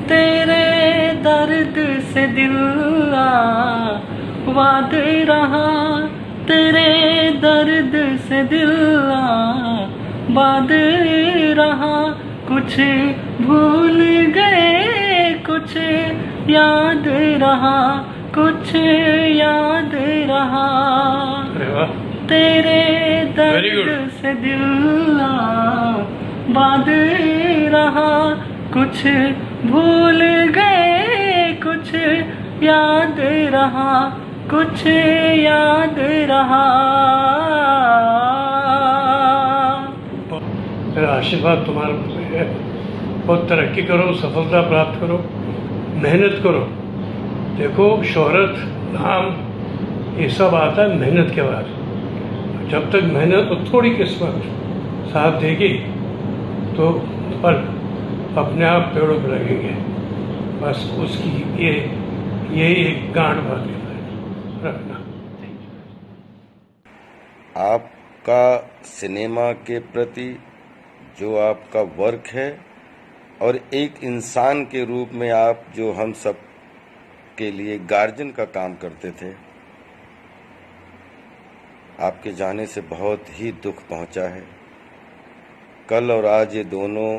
तेरे दर्द से दिल आबाद रहा, तेरे दर्द से दिल आबाद रहा। कुछ भूल गए कुछ याद रहा, कुछ याद रहा। तेरे दर्द से दिल आबाद रहा। कुछ भूल गए कुछ याद रहा, कुछ याद रहा। मेरा आशीर्वाद तुम्हारे ऊपर है। बहुत तरक्की करो, सफलता प्राप्त करो, मेहनत करो। देखो शोहरत, नाम ये सब आता है मेहनत के बाद। जब तक मेहनत और थोड़ी किस्मत साथ देगी तो फल अपने आप पेड़ों पर लगेंगे। बस उसकी ये एक गांठ बात रखना। आपका सिनेमा के प्रति जो आपका वर्क है और एक इंसान के रूप में आप जो हम सब के लिए गार्जियन का काम करते थे, आपके जाने से बहुत ही दुख पहुंचा है। कल और आज ये दोनों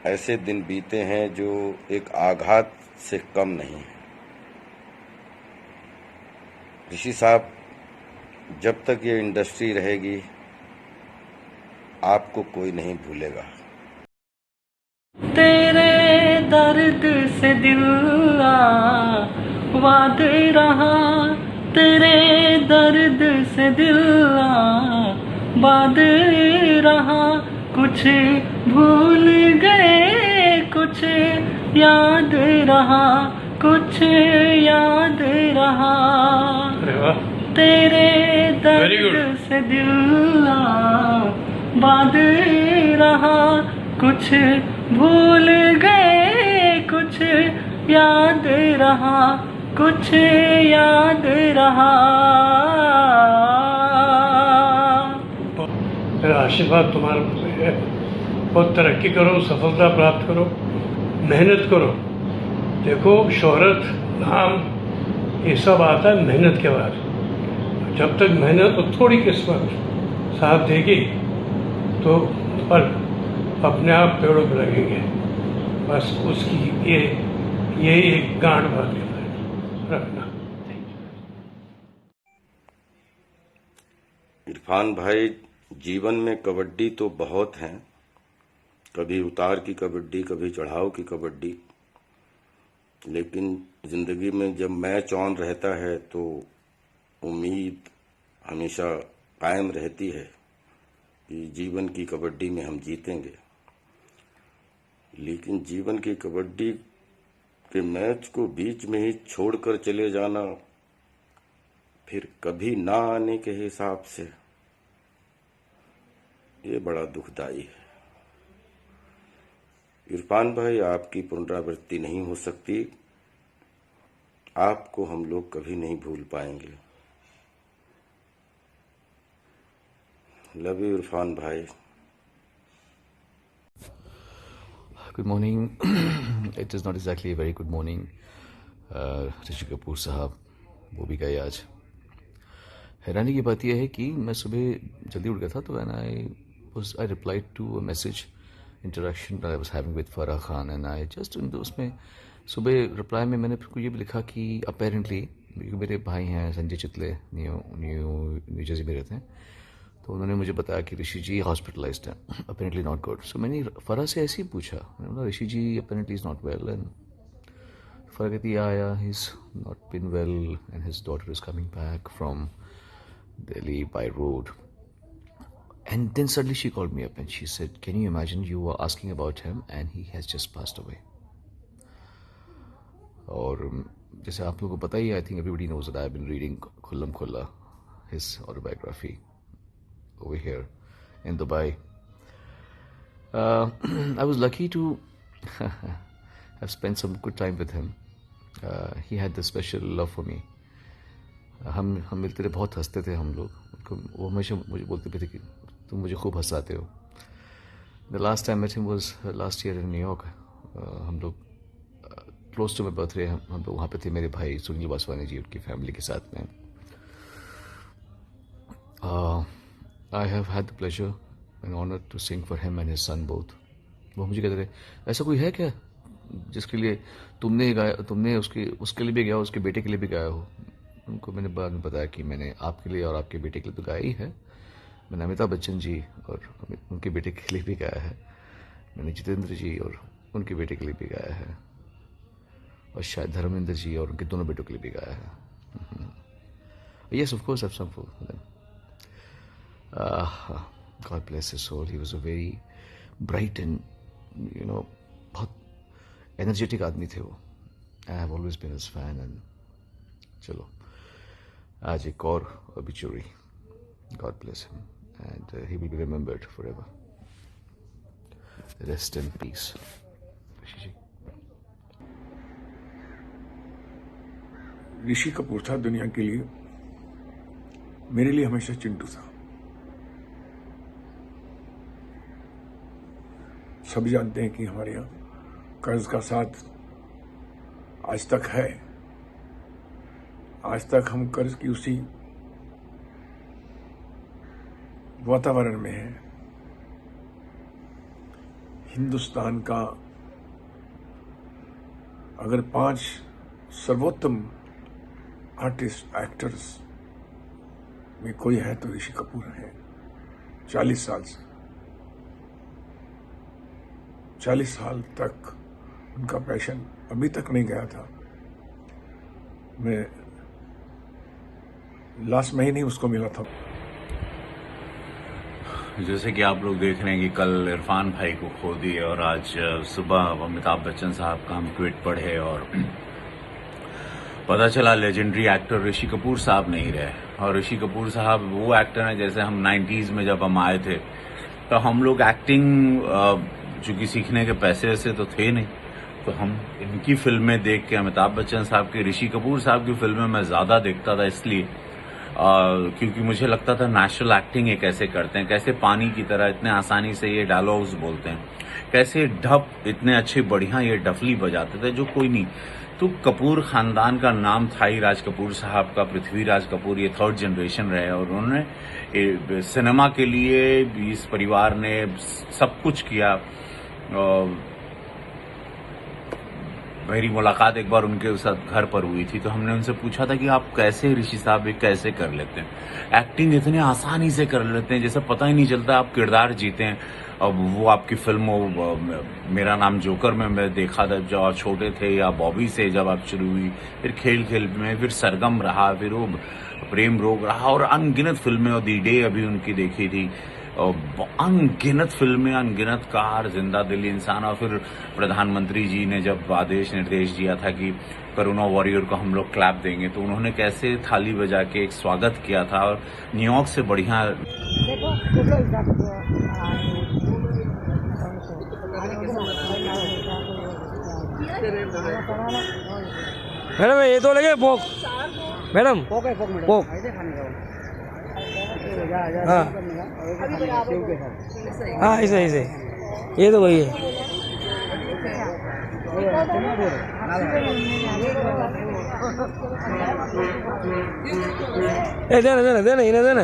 ऐसे दिन बीते हैं जो एक आघात से कम नहीं है। ऋषि साहब, जब तक ये इंडस्ट्री रहेगी आपको कोई नहीं भूलेगा। तेरे दर्द से दिल आबाद रहा, तेरे दर्द से दिल आबाद रहा। कुछ भूल गए कुछ याद रहा, कुछ याद रहा। तेरे दर्द से दिल आबाद रहा। कुछ भूल गए कुछ याद रहा, कुछ याद रहा। मेरा आशीर्वाद तुम्हारे ऊपर है। बहुत तरक्की करो, सफलता प्राप्त करो, मेहनत करो। देखो शोहरत, नाम ये सब आता है मेहनत के बाद। जब तक मेहनत और थोड़ी किस्मत साथ देगी तो फल अपने आप पेड़ों पर लगेंगे। बस उसकी ये एक गांठ बात रखना। इरफान भाई, जीवन में कबड्डी तो बहुत हैं, कभी उतार की कबड्डी, कभी चढ़ाव की कबड्डी, लेकिन जिंदगी में जब मैच ऑन रहता है तो उम्मीद हमेशा कायम रहती है कि जीवन की कबड्डी में हम जीतेंगे। लेकिन जीवन की कबड्डी के मैच को बीच में ही छोड़कर चले जाना, फिर कभी ना आने के हिसाब से, ये बड़ा दुखदाई है। इरफान भाई, आपकी पुनरावृत्ति नहीं हो सकती, आपको हम लोग कभी नहीं भूल पाएंगे। लव यू इरफान भाई। Good morning. It is not exactly a very good morning. Rishi Kapoor साहब वो भी गए आज। हैरानी की बात यह है कि मैं सुबह जल्दी उठ गया था, तो I replied to a message interaction that I was having with Farah Khan, and I just उसमें सुबह रिप्लाई में मैंने फिर ये भी लिखा कि अपेरेंटली मेरे भाई हैं संजय चितले, न्यू जर्सी में रहते हैं, तो उन्होंने मुझे बताया कि ऋषि जी हॉस्पिटलाइज्ड हैं, अपेरेंटली नॉट गुड। सो मैंने फरा से ऐसे ही पूछा, मैंने बोला Rishi ji apparently is not well, and Farah कहती yeah he is not been well and his daughter is coming back from Delhi by road. And then suddenly she called me up and she said, can you imagine, you were asking about him and he has just passed away. और जैसे आप लोगों को पता ही, I think everybody knows that I have been reading Khullam Khulla his autobiography over here in Dubai. I was lucky to have spent some good time with him. He had this special love for me. हम मिलते थे, बहुत हंसते थे हम लोग। वो हमेशा मुझे बोलते भी थे कि तुम मुझे खूब हंसाते हो। The last time I met him was last year in New York. हम लोग क्लोज टू माई बर्थडे हम लोग वहाँ पे थे, मेरे भाई सुनील वासवानी जी उनकी फैमिली के साथ में। I have had the pleasure and honour to sing for him and his son both. वो मुझे कहते रहे, ऐसा कोई है क्या जिसके लिए तुमने गाया, तुमने उसके लिए भी गाया, उसके बेटे के लिए भी गाया हो? उनको मैंने बाद में बताया कि मैंने आपके लिए और आपके बेटे के लिए तो गाया ही है। मैंने अमिताभ बच्चन जी और उनके बेटे के लिए भी गाया है, मैंने जितेंद्र जी और उनके बेटे के लिए भी गाया है, और शायद धर्मेंद्र जी और उनके दोनों बेटों के लिए भी गाया है। Yes, of course, I've sung for them. God bless his soul. He was a very bright and, बहुत एनर्जेटिक आदमी थे वो. I have always been his fan. And चलो, आज एक और obituary. God bless him, and he will be remembered forever. Rest in peace. Rishi Kapoor था दुनिया के लिए, मेरे लिए हमेशा चिंटू था। सभी जानते हैं कि हमारे यहाँ कर्ज का साथ आज तक है। आज तक हम कर्ज की उसी वातावरण में हैं। हिंदुस्तान का अगर 5 सर्वोत्तम आर्टिस्ट एक्टर्स में कोई है तो ऋषि कपूर है। 40 साल से 40 साल तक उनका पैशन अभी तक नहीं गया था। मैं लास्ट महीने ही उसको मिला था। जैसे कि आप लोग देख रहे हैं कि कल इरफान भाई को खो दिए और आज सुबह अमिताभ बच्चन साहब का हम ट्वीट पढ़े और पता चला लेजेंडरी एक्टर ऋषि कपूर साहब नहीं रहे। और ऋषि कपूर साहब वो एक्टर हैं, जैसे हम 90s में जब हम आए थे तो हम लोग एक्टिंग चूंकि सीखने के पैसे ऐसे तो थे नहीं, तो हम इनकी फिल्में देख के, अमिताभ बच्चन साहब की, ऋषि कपूर साहब की फिल्में मैं ज्यादा देखता था, इसलिए क्योंकि मुझे लगता था नेचुरल एक्टिंग ये कैसे करते हैं, कैसे पानी की तरह इतने आसानी से ये डायलॉग्स बोलते हैं, कैसे ढप इतने अच्छे बढ़िया ये डफली बजाते थे जो कोई नहीं। तो कपूर खानदान का नाम था ही राज कपूर साहब का, पृथ्वीराज कपूर, ये 3rd जनरेशन रहे और उन्होंने सिनेमा के लिए इस परिवार ने सब कुछ किया। मेरी मुलाकात एक बार उनके साथ घर पर हुई थी, तो हमने उनसे पूछा था कि आप कैसे ऋषि साहब ये कैसे कर लेते हैं, एक्टिंग इतने आसानी से कर लेते हैं जैसे पता ही नहीं चलता आप किरदार जीते हैं। अब वो आपकी फिल्म मेरा नाम जोकर में मैं देखा था जब आप छोटे थे, या बॉबी से जब आप शुरू हुई, फिर खेल खेल में, फिर सरगम रहा, फिर वो प्रेम रोग रहा और अनगिनत फिल्में, और दी डे अभी उनकी देखी थी, अनगिनत फिल्में, अनगिनत कार, जिंदा दिल इंसान। और फिर प्रधानमंत्री जी ने जब आदेश निर्देश दिया था कि कोरोना वॉरियर को हम लोग क्लैप देंगे, तो उन्होंने कैसे थाली बजा के एक स्वागत किया था। और न्यूयॉर्क से बढ़िया मैडम ये तो लगे पोक, मैडम पोक हाँ हाँ ऐसे ऐसे, ये तो वही है। देना देना देना इन्हें देना।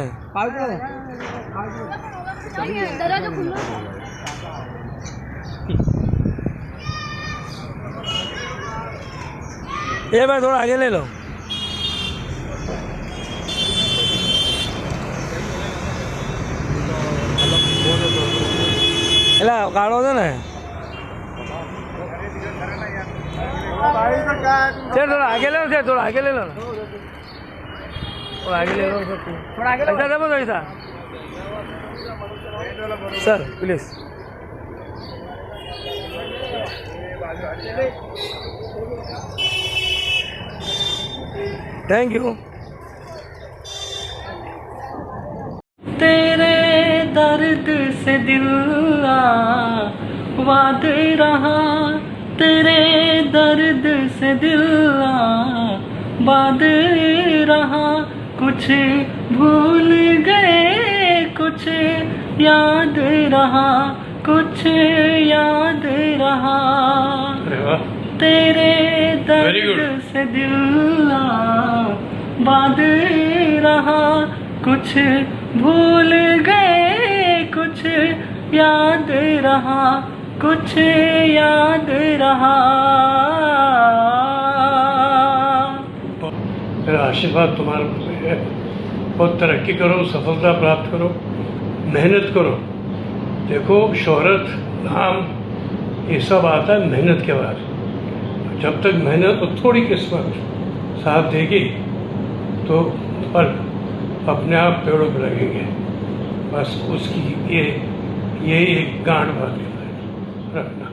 ये भाई थोड़ा आगे ले लो। एला काढ़ो दो ना, सर थोड़ा आगे ले लो, सर थोड़ा आगे ले लो ना, थोड़ा आगे ले लो, थोड़ा आगे ऐसा दबो ऐसा सर प्लीज। Thank you. तेरे दर्द से दिल वाद रहा, तेरे दर्द से दिल वाद रहा, कुछ भूल गए कुछ याद रहा, कुछ याद रहा। अरे वाह। तेरे Very good. दर्द से दिल बांध रहा, कुछ भूल गए कुछ याद रहा, कुछ याद रहा। मेरा आशीर्वाद तुम्हारे ऊपर है। बहुत तरक्की करो, सफलता प्राप्त करो, मेहनत करो। देखो शोहरत, नाम ये सब आता है मेहनत के बाद। जब तक मेहनत और थोड़ी किस्मत साथ देगी तो फल अपने आप पेड़ों पर लगेंगे। बस उसकी ये एक गांठ बात रखना।